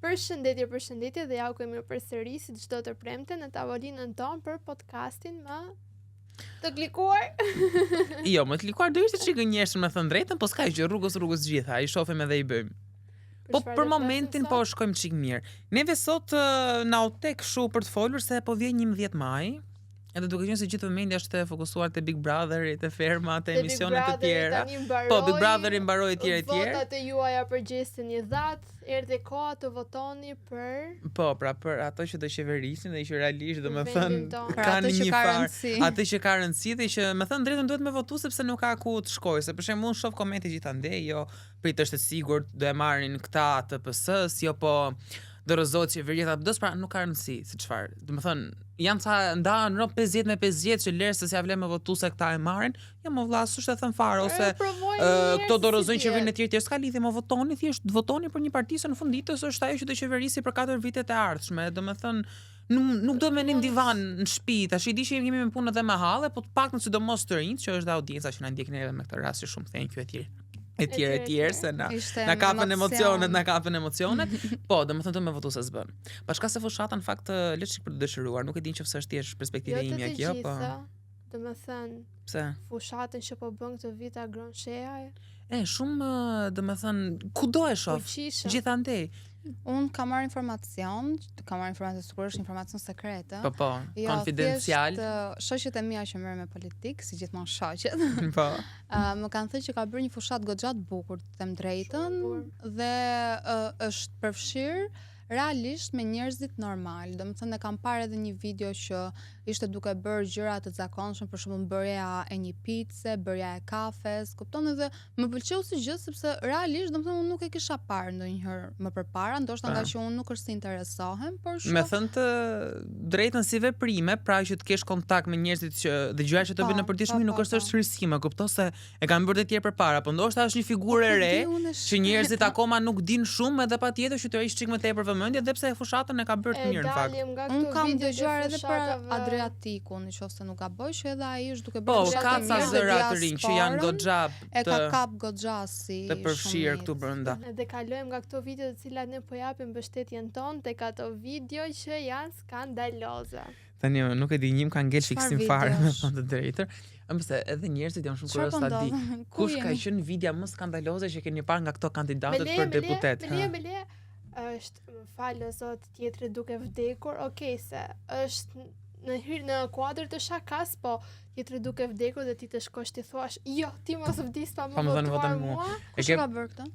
Përshëndetje dhe ja u kemi përsëri si çdo të premte në tavolinën tonë për podcastin më të klikuar. Jo, më të klikuar do ishte çikë njerëz me thënë drejtën, po s'ka gjë, rrugës gjitha, i shohim edhe i bëjmë. Po për momentin po shkojmë çik mirë. Neve sot na u tek kështu për të folur se po vjen 11 maj. Edhe duke qenë se gjithë vëmendja është e fokusuar te Big Brother, te Ferma, te emisionet e tjera. Po Big Brother i mbaroi etj. Votat e juaja përgjithësin një dhatë, erdhi koha të votoni për për ato që do qeverisin dhe që realisht domethënë kanë një farë atë që ka rëndësi dhe që më thënë drejtën duhet me votu sepse nuk ka ku të shkojë. Se për shembull unë shoh komente gjithandej, jo prit është e sigurt do e marrin këta të PS-s, jo po dorëzohet qeveria dos pra nuk ka rëndësi se çfarë. Domethënë janë ca ndahen në 50 me 50 që lërë se si ja vlen me votu se këta e marrin. Jo më vlla, s'është e thën fare ose këto dorëzojnë qeverinë e tjerë, s'ka lidhje, më votoni, thjesht votoni për një parti që në fund ditës është ajo që do qeverisi për 4 vitet e ardhshme. Domethënë nuk do me një divan në shtëpi, tash i di që jemi me punë edhe me halle, po të paktën sidomos të rinj që është audienca që na ndjekin edhe me këtë rast shumë thank you etj se na kapën emocionet. Po, domethënë do me votu se s'bën. Bashka se fushata në fakt le çik për të dëshiruar, nuk e di nëse është thjesht perspektiva ime kjo, po. Domethënë, pse? Fushatën që po bën këtë vit agron sheha. Shumë domethënë kudo e shoh. Gjithandej. Unë kam marrë informacion, sigurisht është informacion sekrete. Po, konfidencial. Shoqet e mia që merren me politikë, si gjithmonë shoqet. Po. Më kanë thënë që ka bërë një fushat goxha të bukur, të them drejtën, dhe është përfshirë realisht me njerëzit normal. Domethënë kam parë edhe një video që ishte duke bërë gjëra të zakonshme, për shembull bërja e një pice, bërja e kafes, kupton, edhe më pëlqeu si gjë sepse realisht domethënë unë nuk e kisha parë ndonjëherë më përpara, ndoshta nga që unë nuk është se interesohem, por me thënë të drejtën si veprime, pra që të kesh kontakt me njerëzit që dhe gjëra që të bëjnë në përditshmëri nuk është shërsime, kupton se e kanë bërë të tjerë përpara, po ndoshta është një figurë e re që njerëzit akoma nuk dinë shumë, edhe patjetër që të rish çik më tepër vëmendje, edhe pse fushatën e ka bërë të mirë në fakt. Unë kam dëgjuar edhe për Adriatikun, nëse nuk gaboj, që edhe ai është duke bërë ka ca zëra të rinj që janë goxha e ka kap goxha si të përfshirë këtu brenda. Dhe kalojmë nga këto video të cilat ne po japim mbështetjen tonë tek ato video që janë skandaloze. Tani nuk e di, njëm ka ngel fiksim fare me thënë të drejtën. Ëmbse edhe njerëzit janë shumë kurioz ta di. Kush ka qenë video më skandaloze që keni parë nga këto kandidatët për deputet? Me është, më falë zot, tjetri duke vdekur, okej se është në kuadër të shakas, po tjetri duke vdekur dhe ti të shkosh ti thuash, jo, ti mos vdis pa më votuar mua. Kush ka bërë këtë?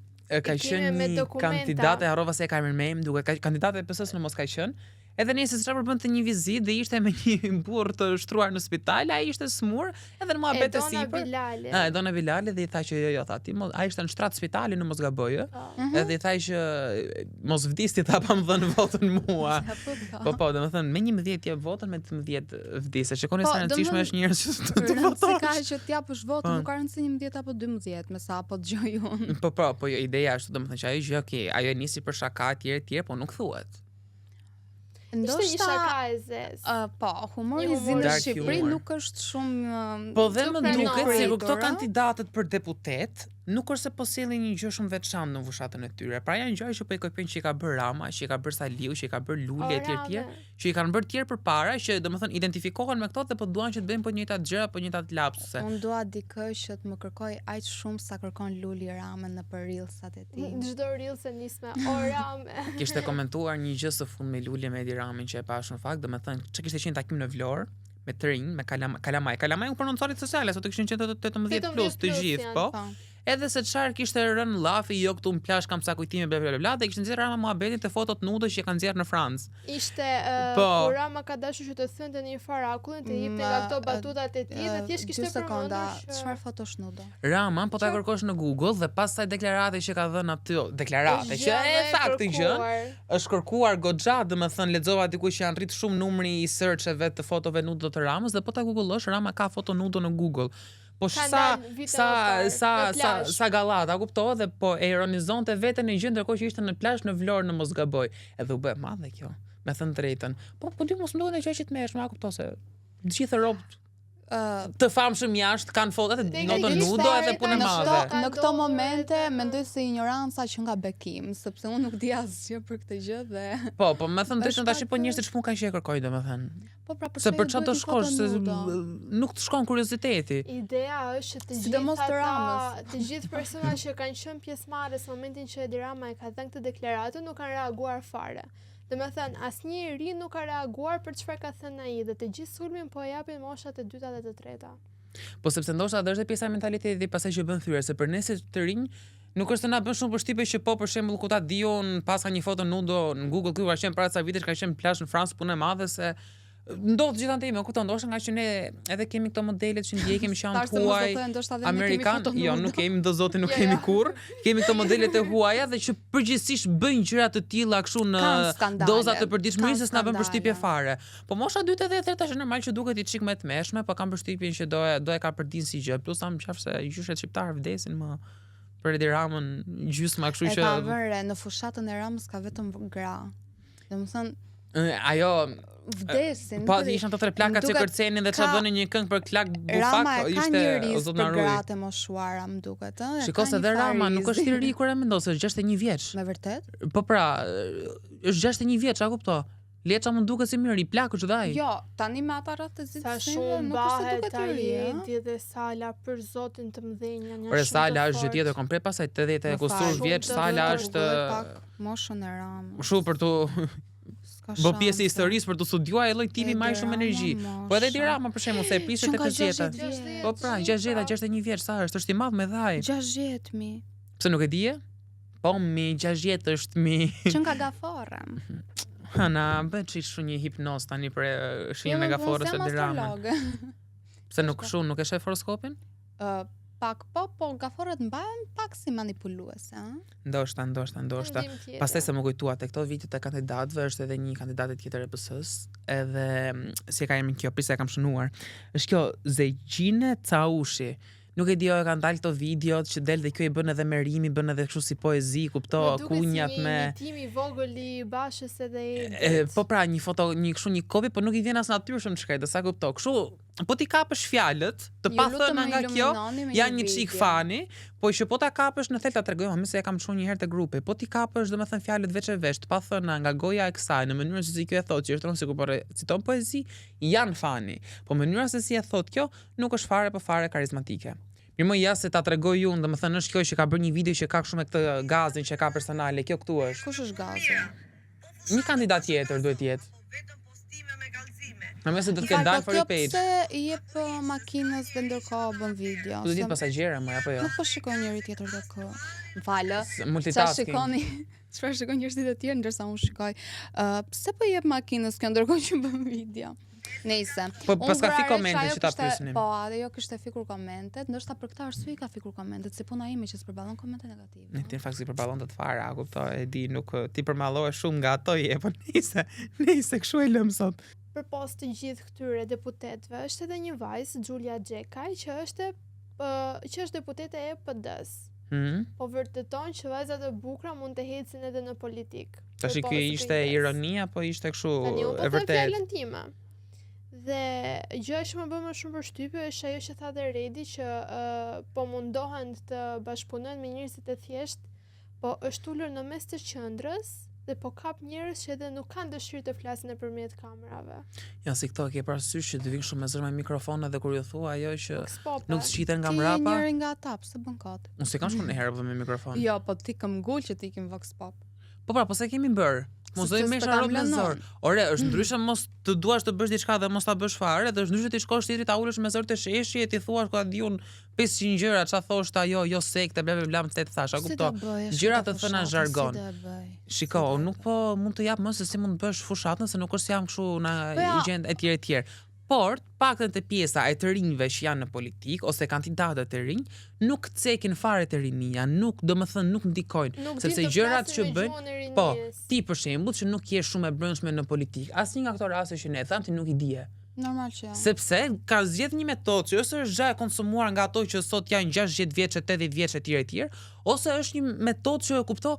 Ka qenë një kandidate, harrova se e ka emrin me em, duke kandidate e PS-s në mos ka qenë. Edhe nëse çfarë përbën të një vizitë dhe ishte me një burr të shtruar në spital, ai ishte smur, edhe në muhabet e sipër. E Dona Bilali dhe i tha që jo, tha ti, ai ishte në shtrat spitali në mos gaboj, edhe i tha që mos vdis ti ta pa më dhënë votën mua. Po, domethënë me 11 jep votën, me 12 vdisë. Shikoni sa rëndësishme është njerëz të votojnë. Ka që të japësh votën, nuk ka rëndësi 11 apo 12, me sa apo dëgjoj unë. Po, ideja është domethënë që ajo gjë, okay, ajo nisi për shaka etj, po nuk thuhet. Ishte një shaka e zezë. Po, humori në Shqipëri nuk është shumë. Po dhe më duket se këto kandidatët për deputet nuk është se po sillin një gjë shumë veçantë në fushatën e tyre. Pra janë gjëra që po i kopjojnë që i ka bërë Rama, që i ka bërë Saliu, që i ka bërë Lule etj, që i kanë bërë tjerë përpara, që domethënë identifikohen me këto dhe po duan që të bëjnë po njëjtat gjëra, po njëjtat lapsuse. Unë dua dikë që të më kërkoj aq shumë sa kërkon Luli Ramën në për reelsat e tij. Çdo reels e nis me o Rame. Kishte komentuar një gjë së fund me Lule me Edi Ramën që e pash në fakt, domethënë çka kishte qenë takim në Vlorë me të rinj, me Kalamaj u prononcorit sociale, sot kishin qenë 18 plus të gjithë, po. Edhe se çfarë kishte rënë llafi, jo këtu në plazh kam sa kujtime bla dhe kishte nxjerrë Rama muhabetin te fotot nudo që kanë nxjerrë në Francë. Ishte kur Rama ka dashur që të thënte në një farakull, të jepte nga këto batutat e tij dhe thjesht kishte përmendur çfarë fotosh nudo. Rama po ta kërkosh në Google dhe pas saj deklarate që ka dhënë aty, deklarate që e saktë gjë, është kërkuar goxha, domethënë lexova diku që janë rrit shumë numri i searcheve të fotove nudo të Ramës dhe po ta googullosh Rama ka foto nudo në Google. Po sa gallata, kuptova dhe po e ironizonte veten në gjë ndërkohë që ishte në plazh në Vlorë në mos gaboj. Edhe u bë madhe kjo, me thënë drejtën. Po di mos më duhet të gjë që të merresh, më kupton se të gjithë rrobat të famshëm jashtë kanë fotot e notën nudo edhe punë madhe. Në këto momente mendoj se ignoranca që nga bekim, sepse unë nuk di asgjë për këtë gjë dhe Po, më thënë drejtën tash po njerëzit ç'pun kanë që e kërkojnë domethënë. po pra për Se për çfarë do shkosh, se nuk të shkon kurioziteti. Ideja është që Sidomos të Ramës. të gjithë personat që kanë qenë pjesëmarrës në momentin që Edi Rama e ka dhënë këtë deklaratë nuk kanë reaguar fare. Domethënë, asnjë i ri nuk ka reaguar për çfarë ka thënë ai dhe të gjithë sulmin po e japin moshat e dyta dhe të treta. Po sepse ndoshta është pjesa e mentalitetit dhe pasaj që bën thyrë, se për ne si të rinj nuk është të na bën shumë përshtypje që po për shembull ku ta diun pas ka një foto nudo në Google këtu ka qenë para ca vitesh ka qenë plazh në Francë punë e madhe se ndodh gjithandej më kupton ndoshta nga që ne edhe kemi këto modelet që ndjekim që janë huaj amerikan, jo nuk kemi do zoti nuk kemi kurr, kemi këto modelet e huaja dhe që përgjithsisht bëjnë gjëra të tilla kështu në doza të përditshmërisë s'na bën përshtypje fare. Po mosha dytë edhe e treta është normal që duket i çik më të mëshme, po kam përshtypjen që do e ka përdin si gjë, plus sa më qaf se gjyshet shqiptar vdesin më për Edi Ramën gjysma kështu që ka vënë në fushatën e Ramës ka vetëm gra. Domethënë ajo vdesin. Po ishin ato tre plakat që kërcenin dhe çfarë bënin një këngë për klak bufak, ishte o zot na ruaj. Gratë moshuara më duket, ëh. Shikoj se dhe Rama nuk është i ri kur e mendon se është 61 vjeç. Me vërtet? Po pra, është 61 vjeç, a kupto? Leça më duket si mirë i plakut dhaj. Jo, tani me ata rreth të Sa zitës shumë nuk është se duket bahet i ri. Edi dhe Sala për zotin të mëdhenj janë Por Sala është gjë tjetër komplet, pastaj 80 e kusur vjeç Sala është moshën e Ramës. Kështu për tu bo pjesë e historisë për të studiuar ai lloj tipi më shumë energji. Po edhe Edi Rama për shembull se e priset tek 60. Po pra, 61 vjeç sa është i madh me dhaj. 60.000. Pse nuk e dije? Po mi 60 është mi. Që nga gaforra. Hana, bëhet çish një hipnoz tani për shihen me gaforrës e Edi Ramën. Pse nuk nuk e shef horoskopin? Pak po gaforët mbahen pak si manipuluese, ëh? Ndoshta. Pastaj se më kujtua te këto vitet e kandidatëve është edhe një kandidate tjetër e PS-s, edhe si e ka emrin kjo, prisa e kam shënuar. Është kjo Zegjine Caushi. Nuk e di, e kanë dalë këto videot që del dhe kjo i bën edhe me rimi, bën edhe kështu si poezi, kupto, kunjat me imitimi i vogël i Bashës edhe po pra, një foto, një kështu një kopje, po nuk i vjen as natyrshëm çka, sa kupto. Kështu, po ti kapësh fjalët, të pa thënë nga kjo, janë një çik fani, po që po ta kapësh në thelta tregoj, më se e kam çuar një herë te grupi. Po ti kapësh domethënë fjalët veç e veç, të pa thënë nga goja e kësaj, në mënyrën se si kjo e thotë, që është sikur po citon poezi, janë fani. Po mënyra se si e thotë kjo nuk është fare po fare karizmatike. Mirë, ja se ta tregoj unë, domethënë është kjo që ka bërë një video që ka kështu me këtë gazin që ka personale, kjo këtu është. Kush është gazi? Një kandidat tjetër duhet jetë. Nëse do të ketë dalë for your page. Pse i jep makinës dhe ndërkohë bën video? Do të jetë pasagjere më apo jo? Nuk po shikoj njëri tjetër tek Falë. Multitasking. Çfarë shikon njerëzit e tjerë ndërsa unë shikoj. Pse po i jep makinës kjo ndërkohë që bën video? Nejse. Po pas ka fi komente që ta pyesin. Po, ajo kishte fikur komentet, ndoshta për këtë arsye ka fikur komentet, se puna ime që s'përballon komente negative. Ne ti në fakt si përballon të fare, a kuptoj, e di, nuk ti përmallohesh shumë nga ato je, po nejse kështu e lëm sot. Përpos të gjithë këtyre deputetëve është edhe një vajzë, Giulia Xhekaj, që është deputete e PD-s. Po vërteton që vajzat e bukura mund të ecin edhe në politik. Tash ky ishte ironia apo ishte kështu e vërtetë? Dhe gjë që më bën më shumë përshtypje është ajo që tha dhe Redi që po mundohen të bashkëpunojnë me njerëzit e thjeshtë, po është ulur në mes të qendrës dhe po kap njerëz që edhe nuk kanë dëshirë të flasin nëpërmjet kamerave. Ja, si këto ke parasysh që të vinë shumë me zër me mikrofon edhe kur ju thua ajo që nuk zgjiten nga mrapa. Ti njëri nga ata, pse bën kot? Unë s'e kam shkuar një herë me mikrofon. Jo, po ti këmbgul që ti ikim Vox Pop. Po pra, po se kemi bër. Mos do të mesha rob në zor. Ore, është ndryshe mos të duash të bësh diçka dhe mos ta bësh fare, dhe është ndryshe ti shkosh tjetri ta ulesh me zor të sheshi e ti thuash ku a diun 500 gjëra, ç'a thosh ajo, jo sekte, bla bla bla, më tet thash, a kupto? Gjëra të thëna zhargon. Shiko, nuk po mund të jap më se si mund të bësh fushatën se nuk është jam kështu na gjend etj. Por, paktën të pjesa e të rinjve që janë në politik ose kandidatët e rinj, nuk cekin fare të rinia, nuk, domethënë nuk ndikojnë, sepse gjërat që bëjnë, po, ti për shembull që nuk je shumë e brendshme në politik, asnjë nga këto raste që ne tham ti nuk i dije. Normal që jo. Sepse ka zgjedh një metodë që ose është gjë e konsumuar nga ato që sot janë 60 vjeç, 80 vjeç etj, ose është një metodë që kupto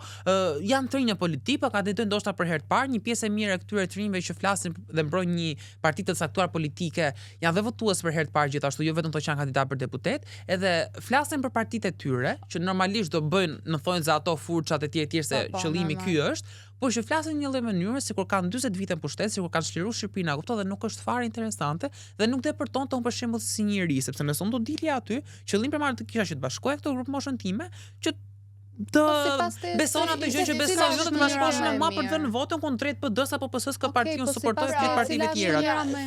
janë të rinj në politikë, pa kandidatojnë ndoshta për herë të parë, një pjesë e mirë e këtyre të rinjve që flasin dhe mbrojnë një parti të caktuar politike, janë dhe votues për herë të parë gjithashtu, jo vetëm to që janë kandidat për deputet, edhe flasin për partitë e tyre, që normalisht do bëjnë në thonjë za ato furçat etj se qëllimi ky është, por që flasin në një lloj mënyre sikur kanë 40 vite në pushtet, sikur kanë çliruar Shqipërinë, kupton, dhe nuk është fare interesante dhe nuk depërtonte unë për shembull si një njerëz, sepse nëse unë do dilja aty, qëllimi primar të kisha që të bashkoja këtë grup moshën time, që të beson atë gjë që beson, jo të bashkohesh me mua për të dhënë votën kundër drejt PD-s apo PS-s ka partiu suportoj të partive tjera.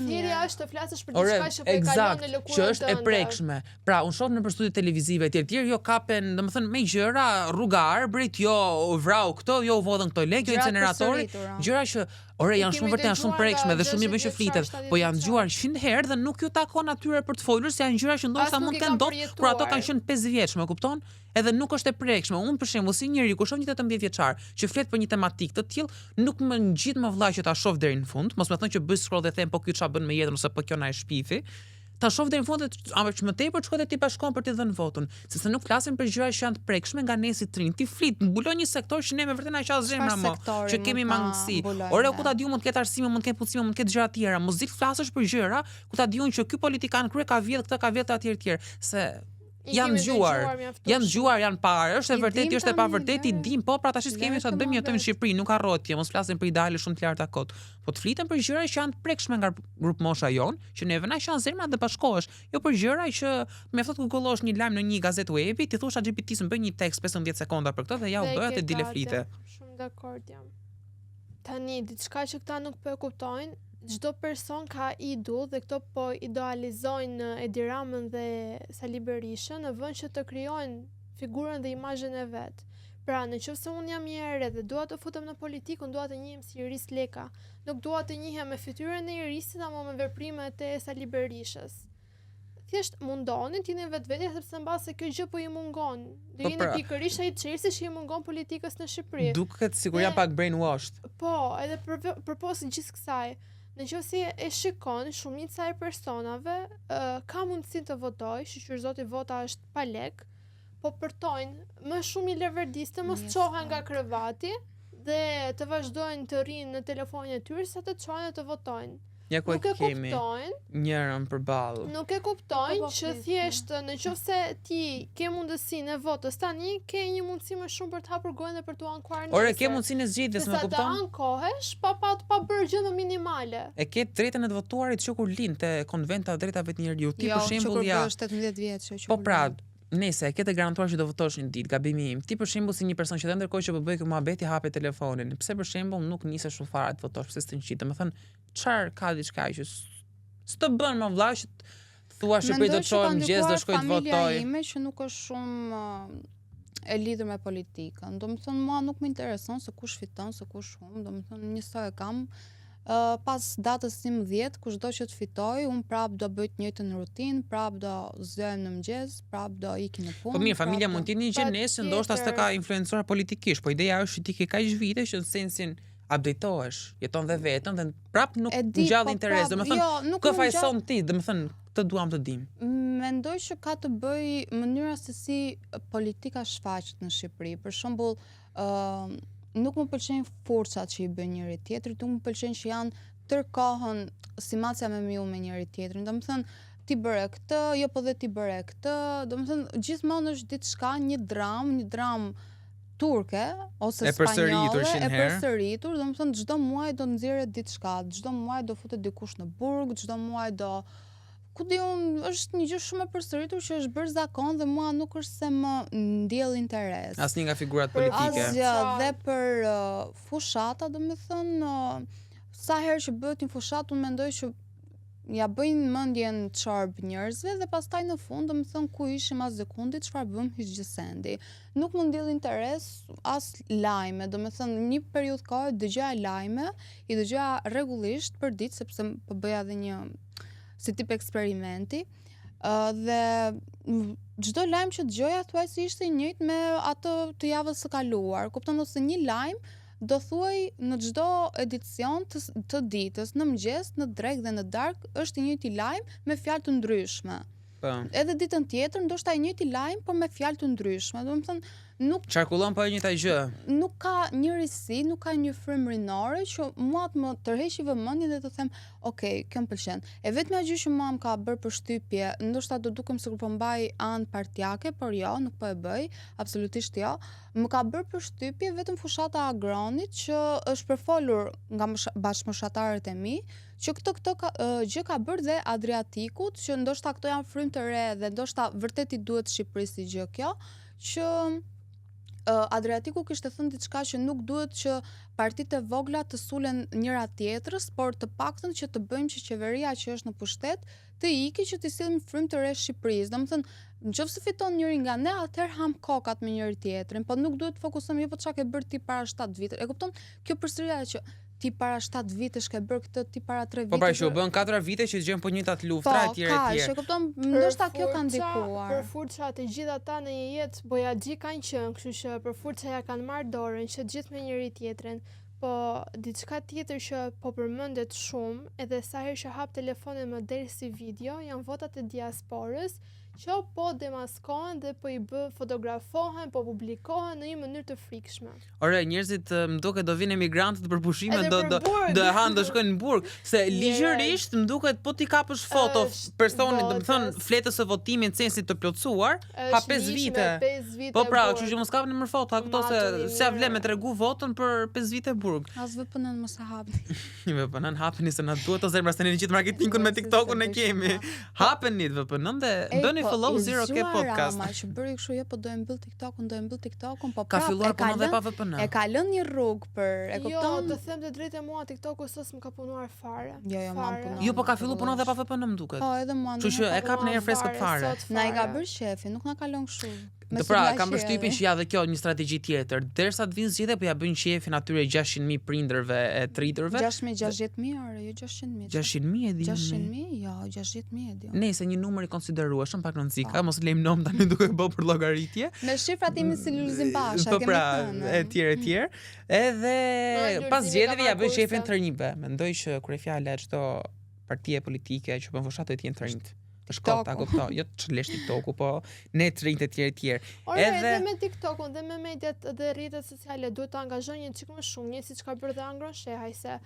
Thirrja është të flasësh për diçka që po e kalon në lëkurën që është e prekshme. Pra, unë shoh nëpër studio televizive etj, jo kapen, domethënë me gjëra, rruga arbrit, jo vrau këto, jo u vodhën këto lekë, jo incineratori, gjëra që janë shumë vërtet, janë shumë prekshme dhe shumë mirë bën që flitet, po janë dëgjuar 100 herë dhe nuk ju takon atyre për të folur, se janë gjëra që ndoshta mund të kenë dot kur ato kanë qenë 5 vjeç, më kupton? Edhe nuk është e prekshme. Unë për shembull si njëri kur shoh një 18 vjeçar që flet për një tematikë të tillë, nuk më ngjit më vëllai që ta shoh deri në fund, mos më thonë që bëj scroll dhe them po ky çfarë bën me jetën ose po kjo na e shpifi. Ta shoh deri në fund ama që më tepër shkoj te ti bashkon për të dhënë votën, sepse nuk flasim për gjëra që janë të prekshme nga nesi trin. Ti flit, mbulon një sektor që ne me vërtet na qas zemra më, që kemi mangësi. Ore ku ta diun mund të ketë arsime, mund të ketë puthime, mund të ketë gjëra të tjera. Mos dik flasësh për gjëra ku ta diun që ky politikan krye ka vjedh këtë, ka vjedh atje tjerë, se janë dëgjuar, janë parë, është e vërtetë, është e pavërtetë, i dim, po pra tash kemi sa të bëjmë jetojmë në Shqipëri, nuk harrotje, mos flasim për ideale shumë të larta kot. Po të flitem për gjëra që janë të prekshme nga grup mosha jon, që neve na qan zemra dhe bashkohesh, jo për gjëra që mjafton të googollosh një lajm në një gazetë webi, ti thua ChatGPT-s më bëj një tekst 15 sekonda për këtë dhe ja u bëj atë dile flite. Shumë dakord jam. Tani diçka që këta nuk po e kuptojnë, çdo person ka idull dhe këto po idealizojnë Edi Ramën dhe Sali Berishën në vend që të krijojnë figurën dhe imazhin e vet. Pra, nëse unë jam një ere dhe dua të futem në politikë, unë dua të njihem si Iris Leka. Nuk dua të njihem me fytyrën e Irisit apo me veprimet e Sali Berishës. Thjesht mundoni ti në vetvete sepse mbase kjo gjë po i mungon. Do jeni pikërisht ai çelësi që i mungon politikës në Shqipëri. Duket sikur jam pak brainwashed. Po, edhe përpos gjithë kësaj. Nëse e shikon shumica e personave ka mundësinë të votojë, shqyrëzoti vota është pa lek, po përtojnë më shumë i leverdiste, mos çohen nga krevati dhe të vazhdojnë të rinë në telefonin e tyre sa të çohen dhe të votojnë. Ja ku kemi njërën përballë. Nuk e kuptojnë që thjesht nëse ti ke mundësinë e votës tani, ke një mundësi më shumë për të hapur gojën dhe për t'u ankuar nesër. Ore, ke mundësinë e zgjidhjes, më kupton? Sa të ankohesh pa bërë gjë më minimale. E ke drejtën e të votuarit që kur lindte konventa e drejtave të njeriut. Ti për shembull ja. Jo, 18 vjeç që. Po pra, nëse e ke të garantuar që do votosh një ditë, gabimi im. Ti për shembull si një person që ndërkohë që po bëj këtë muhabeti hape telefonin. Pse për shembull nuk nisesh shumë fare të votosh, pse s'të ngjit? Domethënë, çfarë ka diçka që s'të bën më vëlla që thua Shqipëri do të çojmë mëngjes do shkoj të votoj. Familja ime që nuk është shumë e lidhur me politikën. Domethënë mua nuk më intereson se kush fiton, se kush humb, domethënë njësoj e kam. Pas datës 11, kushdo që të fitoj, unë prap do bëj të njëjtën rutinë, prap do zgjohem në mëngjes, prap do iki në punë. Po mirë, familja mund të jetë një gjenes që ndoshta s'të ka influencuar politikisht, po ideja është që ti ke kaq vite që në sensin updatetohesh, jeton dhe vetëm dhe prap nuk ngjall interes, domethënë kë fajson ti, domethënë këtë duam të dim. Mendoj që ka të bëj mënyra se si politika shfaqet në Shqipëri. Për shembull, nuk më pëlqejnë forcat që i bën njëri tjetrit, nuk më pëlqejnë që janë tërkohën si maca me miu me njëri tjetrin. Domethënë ti bëre këtë, jo po dhe ti bëre këtë. Domethënë gjithmonë është diçka, një dram turke ose spanjolle e përsëritur, domethënë çdo muaj do nxjerrë diçka, çdo muaj do futet dikush në burg, çdo muaj do ku di unë, është një gjë shumë e përsëritur që është bërë zakon dhe mua nuk është se më ndjell interes. Asnjë nga figurat politike. Asgjë, dhe për fushata, domethënë, sa herë që bëhet një fushatë, unë mendoj që ja bëjnë mendjen çorb njerëzve dhe pastaj në fund domethënë ku ishim as sekondit çfarë bëm hiç gjësendi. Nuk më ndjell interes as lajme, domethënë një periudhë kohë dëgjoja lajme, i dëgjoja rregullisht për ditë sepse po bëja edhe një si tip eksperimenti, dhe çdo lajm që dëgjoja thuajse ishte i njëjtë me atë të javës së kaluar. Kupton, ose një lajm do thuaj në çdo edicion të ditës, në mëngjes, në drekë dhe në darkë është i njëjti lajm me fjalë të ndryshme. Po. Edhe ditën tjetër ndoshta i njëjti lajm por me fjalë të ndryshme. Domethënë nuk Qarkullon po e njëjta gjë. nuk ka njërisi, nuk ka një frymërinore që mua të më tërheqi vëmendjen dhe të them, ok, kjo më pëlqen. E vetmja gjë që mua më ka bërë përshtypje, ndoshta do dukem sikur po mbaj anë partijake, por jo, nuk po e bëj, absolutisht jo. Më ka bërë përshtypje vetëm fushata e Agronit që është përfolur nga bashkëmoshatarët e mi, që këtë gjë ka bërë dhe Adriatikut, që ndoshta këto janë frymë të re dhe ndoshta vërtet i duhet Shqipërisë gjë kjo, që Adriatiku kishte thënë diçka që nuk duhet që partitë e vogla të sulen njëra tjetrës, por të paktën që të bëjmë që qeveria që është në pushtet të iki që të sillim frymë të re Shqipërisë. Domethënë, nëse fiton njëri nga ne, atëherë ham kokat me njëri tjetrin, po nuk duhet të fokusohemi po çka ke bërë ti para 7 vite. E kupton? Kjo përsëria që ti para 7 vitesh ke bërë këtë, ti para 3 vite. Po pra që u bën 4 vite që gjejmë po njëjtat luftra etj etj. Po, e kupton, ndoshta kjo ka ndikuar. Për furça të gjitha ata në një jetë bojaxhi kanë qenë, kështu që për furça ja kanë marrë dorën që gjithë me njëri tjetrin. Po diçka tjetër që po përmendet shumë, edhe sa herë që hap telefonin më del si video, janë votat e diasporës që po demaskohen dhe po i fotografohen, po publikohen në një mënyrë të frikshme. Ore, njerëzit më duket do vinë emigrantët për pushime, Edhe do hanë, do shkojnë në burg, se ligjërisht më duket po ti kapësh foto personit, domethënë fletës së votimit censit të plotësuar, pa 5 vite. Po pra, kështu që mos kapni më foto, kupton se s'ia vlen me tregu votën për 5 vite burg. As VPN-n mos e hapni. VPN-n hapeni se na duhet ose zemra se ne gjithë marketingun me TikTokun e kemi. Hapeni VPN-n dhe bëni follow 0K podcast. Rama që bëri kështu, jo po do e mbyll TikTokun, po ka filluar punon dhe pa VPN. E ka lënë një rrugë për, e kupton? Jo, të them të drejtë mua TikToku s'os më ka punuar fare. Jo, ma punon. Jo, po ka filluar punon dhe pa VPN më duket. Po, edhe mua. Kështu që e kap në herë freskët fare. Na i ka bërë shefi, nuk na ka lënë kështu. Të pra, kam përshtypjen që ja dhe kjo një strategji tjetër. Derisa të vinë zgjedhje, po ja bëjnë shefin atyre 600.000 prindërve e të rritërve. 660.000 orë, jo 600.000. 600.000 e di. 600.000, jo, 600.000 e di. Nëse një numër i konsiderueshëm pak rëndësika, mos lejm nom tani duke bë për llogaritje. Me shifrat imi si Lulzim Basha, po pra, etj. Edhe pas zgjedhjeve ja bëjnë shefin të rinjve. Mendoj që kur e fjala çdo partie politike që bën fushat të jenë të rinjt. Të shkota, kupto, jo të çlesh TikToku, po ne të rinjt e tjerë. Edhe me TikTokun dhe me mediat dhe rrjetet sociale duhet të angazhojnë një çik më shumë, një siç ka bërë dhe Angron Shehaj se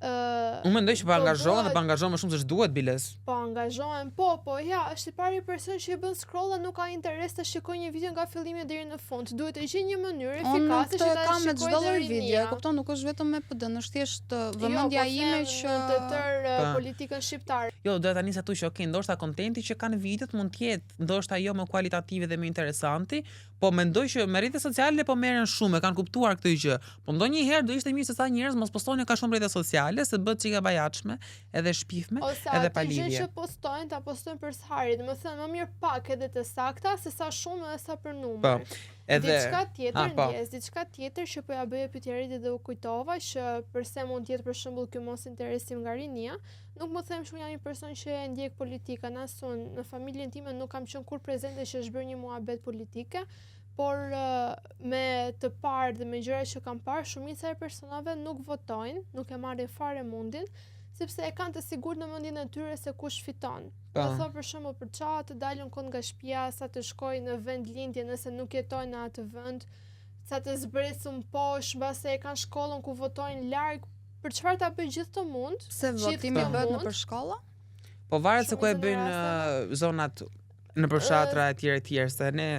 unë mendoj që po angazhohen dhe po angazhohen më shumë se ç'duhet biles. Po angazhohen, po ja, është i pari person që i bën scroll dhe nuk ka interes të shikojë një video nga fillimi deri në fund. Duhet të gjejë një mënyrë efikase që ta shikojë çdo lloj video, e kupton, nuk është vetëm me PD, është thjesht vëmendja ime që të tërë politikën shqiptare. Jo, do ta nisë atu që okay, ndoshta kontenti që kanë videot mund të jetë ndoshta jo më kualitativ dhe më interesanti, po mendoj që me rrjetet sociale po merren shumë, kanë kuptuar këtë gjë. Po ndonjëherë do ishte mirë se sa njerëz mos postonin ka shumë rrjete sociale, se bëhet çika bajatshme, edhe shpifme, edhe pa lidhje. Ose atë gjë që postojnë, ta postojnë për sharri, domethënë më mirë pak edhe të sakta se sa shumë edhe sa për numër. Po. Edhe diçka tjetër që po ja bëja pyetjerit dhe u kujtova që përse mund të jetë për shembull ky mos interesim nga rinia, nuk më them që jam një person që e ndjek politikën, as unë në familjen time nuk kam qenë kur prezente që është bërë një muhabet politike, por me të parë dhe me gjëra që kam parë, shumica e personave nuk votojnë, nuk e marrin fare mundin, sepse e kanë të sigurt në mendjen e tyre se kush fiton. Do thonë për shembull për çfarë të dalën kot nga shtëpia, sa të shkojnë në vend lindje nëse nuk jetojnë në atë vend, sa të zbresun poshtë, mbase e kanë shkollën ku votojnë larg, për çfarë ta bëj gjithë të mund? Se votimi bëhet nëpër shkolla? Po varet se ku e bëjnë zonat në përshatra etj, se ne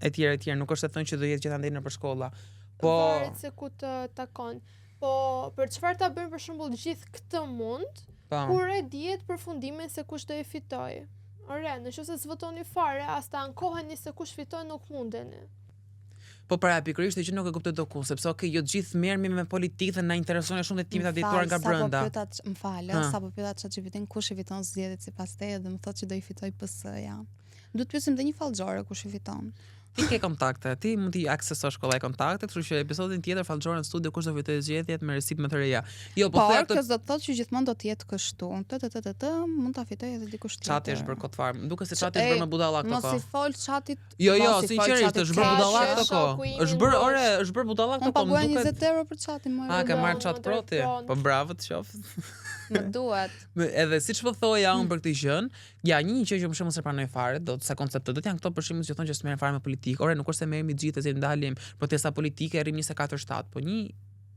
etj, nuk është të thënë që do jetë gjithandej nëpër shkolla. Po varet se ku të takon. Po për çfarë ta bëjmë për shembull gjithë këtë mund, kur e dihet përfundimin se kush do e fitojë. Ore, nëse s'votoni fare, as ta ankoheni se kush fiton nuk mundeni. Po para pikërisht që nuk e kuptoj doku, sepse okay, jo të gjithë merremi me politikë dhe na intereson shumë të timit audituar nga brenda. Sapo pyeta ChatGPT-n kush i fiton zgjedhjet sipas teje dhe më thotë që do i fitoj PS-ja. Duhet pyesim edhe një fallxore kush i fiton. Ti ke kontakte, ti mund t'i aksesosh kollaj kontakte, kështu që episodin tjetër fallxore në studio kush do fitojë zgjedhjet me resip më të reja. Jo, po Por, thua kjo do të thotë që gjithmonë do të jetë kështu. Mund ta fitojë edhe dikush tjetër. Çati është bërë kot fare. Më duket se çati është bërë me budallak Mos këto. i fol çatit. Jo, mos i fol sinqerisht çatit është bërë keq. budallak Shoku këto. i Është bërë, një ore, është bërë budallak Unë këto, më paguaj duket. 20 euro për çatin më. A, ka marrë Më çat pro ti? ndërpron. Po bravo të qof. Më duhet. Edhe siç po thoja unë për këtë gjën, ja një gjë që më shumë se pranoj fare, do të sa koncepte, do të janë këto për shembull që thonë që s'merren fare me politikë. Ore, nuk është se merremi gjithë se ndalim protesta politike, rrim 24/7, po një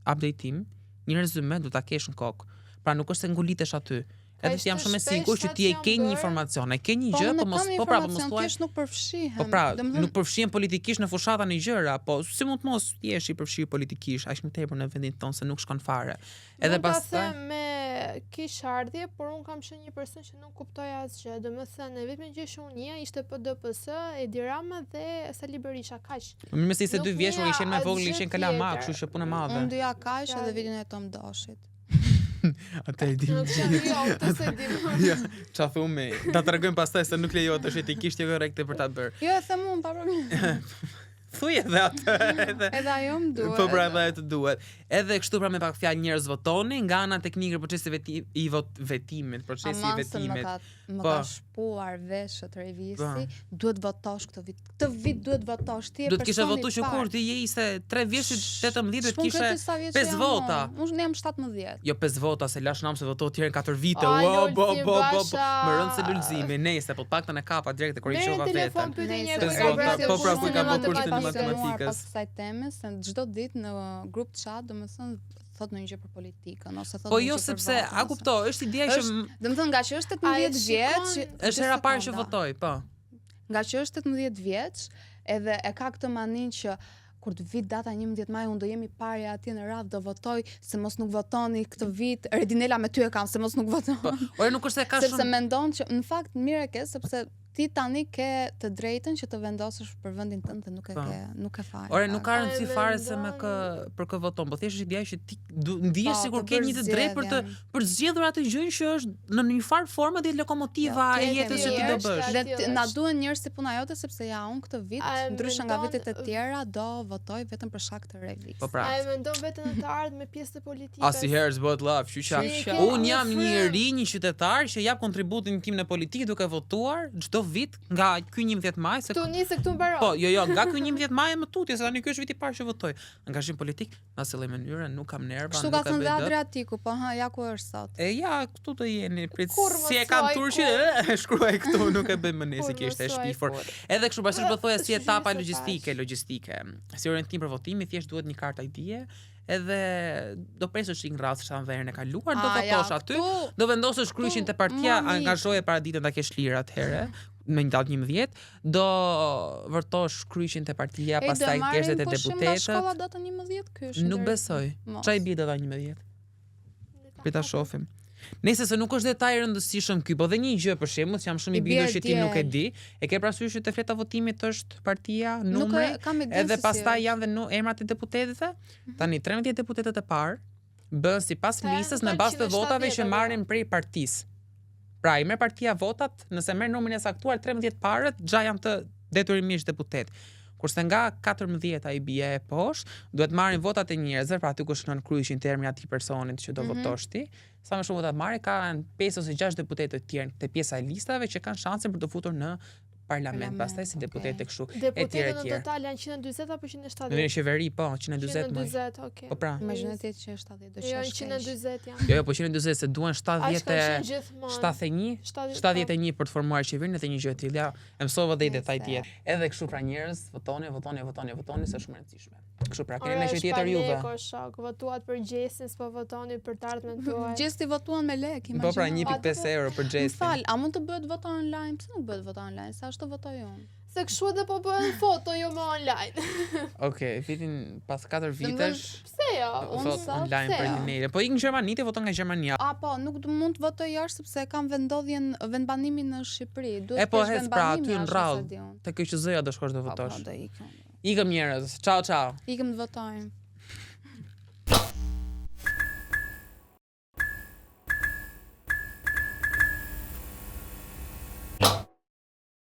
update-im, një rezume do ta kesh në kokë. Pra nuk është se ngulitesh aty. Edhe ti jam shumë e sigurt që ti e ke një informacion, e ke një gjë, po mos po pra, po mos thuaj. Nuk përfshihen. Po pra, nuk përfshihen politikisht në fushata në gjëra, po si mund të mos jesh i përfshirë politikisht, aq më tepër në vendin tonë se nuk shkon fare. Edhe pastaj me kishardhje, por un kam qenë një person që nuk kuptoj asgjë. Domethënë, në vetëm gjë që unë ishte PDPS, Edi Rama dhe Sali Berisha, kaq. Më mesi se 2 vjeç unë ishin më vogël, asgjë ishin kalama, tjetër. kështu që punë e madhe. Unë dyja kaq edhe videon e Tom Doshit. Atë e di. Nuk jam jo, të se di. Ja, ça thumë, ta tregojmë pastaj se nuk lejohet është etikisht jo korrekte për ta bërë. Jo, e them unë pa problem. Thuaj edhe atë, edhe Edhe ajo më duhet. po pra edhe të duhet. Edhe kështu pra me pak fjalë njerëz votoni nga ana teknike procesi i vetimit, procesi i vetimit. Më Po. ka shpuar veshët revisi, Po. duhet votosh këtë vit. Këtë vit duhet votosh ti. Do të kishe votu që kur ti je ishte 3 vjeshit 18 do të kishe 5 vota. Unë jam 17. Jo 5 vota se lash nam se voto tjerë 4 vite. Ai, Wow, Lulzim, Basha. Më rënd se lulzimi, nejse, po paktën e kapa direkt e korrigjova Merë telefon veten. pyetje një Pesë kërë vota, po pra, ku ka bërë kushtin kushtin e matematikës. Pas kësaj teme, se çdo ditë në grup chat, domethënë thot në një gjë për politikën ose thot Po në një jo gjë për sepse votën, a ose- kupto, është ideja që Domethënë nga që është 18 vjeç, është hera parë që votoj, po. nga që është 18 vjeç, edhe e ka këtë manin që kur të vit data 11 maj unë do jemi parja atje në radhë do votoj se mos nuk votoni këtë vit. Redinela me ty e kam se mos nuk voton. Po, ore nuk është se ka Sepse shumë mendon që në fakt mirë e ke sepse ti tani ke të drejtën që të vendosësh për vendin tënd dhe nuk e Po. ke, nuk e fare. Ore nuk ka Ai rëndësi fare se me mendon- për kë voton, po thjesht është ideja që ti ndihesh Po, sikur të ke një të drejtë për zgjedhur atë gjë që është në një farë formë dhe lokomotiva Jo, e tjetër jetës që ti do është bësh. Dhe Tillë na është. duhen njerëz si puna jote sepse ja unë këtë vit, A e ndryshe nga mendon- vitet e tjera, do votoj vetëm për shkak të revis. Po pra. A e mendon vetën në të ardhë me pjesë të politikës? Asnjëherë s'bëhet llaf, qyqa. Qyqa. Unë jam Në një frymë. ri, një qytetar që jap kontributin tim në politikë duke votuar çdo vit nga ky 11 maj se Tu nisë këtu mbaron. po, jo, nga ky 11 maj më tutje se tani ky është viti i parë që votoj. Angazhim politik, në asnjë mënyrë nuk kam nerva, Kështu nuk ka ka thënë dhe bëj dot. Adriatiku, po ha, ja ku është sot. E ja, këtu të jeni, prit Kur më si e kam thuaj turqin, shkruaj këtu, nuk e bëj më Kur nesi më që ishte e thuaj shpifur. kur. Edhe kështu bashkë po thoja si Është etapa gjithë se logjistike. Si orientim për votimin, thjesht duhet një kartë ID-je, edhe do presësh një radhë sa verën e kaluar, do votosh aty, do vendosësh kryqin te partia, mami. angazhoje para ditën ta kesh lirë atëherë. Me një datë 11, do vërtosh kryqin te partia, pastaj kërset e deputetët. Shkolla data 11 ky është. Nuk besoj. Mos. Ç'a i bie data 11? Prita shohim. Nëse se nuk është detaj i rëndësishëm ky, po dhe një gjë për shembull, që jam shumë i I bindur bie që ti nuk e djel. di, e ke parasysh që te fleta votimit është partia, Nuk numri, e kam ide edhe se si pastaj është. janë dhe emrat e deputetëve. Tani 13 deputetët e parë bën sipas Ta listës janë në bazë të 470 votave që apo marrin prej partisë. Pra, i merr partia votat, nëse merr numrin e saktuar 13 parët, xha janë të detyrimisht deputet. Kurse nga 14 ai bie e poshtë, duhet marrin votat e njerëzve, pra aty ku shkon kryqin termi atij personit që do votosh ti. Sa më shumë votat marrë, kanë 5 ose 6 deputetë të tjerë te pjesa e listave që kanë shansen për të futur në parlament, pastaj si deputetë kështu. Deputetët në total janë 140 apo 170? Në qeveri po, 140 më. 140, okay. Po pra. Imagjino ti që është 70 do Jo, qesh. 140 janë. Jo, po 140 se duan Aq kanë 71 qenë gjithmonë. 71 për të formuar qeverinë dhe një gjë e tillë. Ja, e mësova dhe i detaj Nëse. tjetër. Edhe kështu pra njerëz, votoni, se është shumë e rëndësishme. Kështu pra, keni Ore, në që tjetër juve. Shpaleko, shok, votuat për gjesin, s'po votoni për të ardhmen tuaj. Gjesti votuan me lek, Po pra imagjino. 1.5 euro për Më gjestin. fal, a mund të bëhet voto online? Pse nuk bëhet voto online? Sa është të votoj unë? Se kështu edhe po bëhen foto jo më online. Okej, vitin pas 4 vitesh Pse jo? Unë vot sa, online pse për jo? Linere. Po ik në Gjermani, ti voton nga Gjermania. A po, nuk mund të votoj jashtë sepse kam vendodhjen vendbanimin në Shqipëri. Duhet E po kesh hes pra vendbanim aty në jashtë, rradh. se di unë. Te kjo që zëja do shkosh do Po, votosh. do ikëm. Ikëm njerëz. Ciao ciao. Ikëm të votojmë.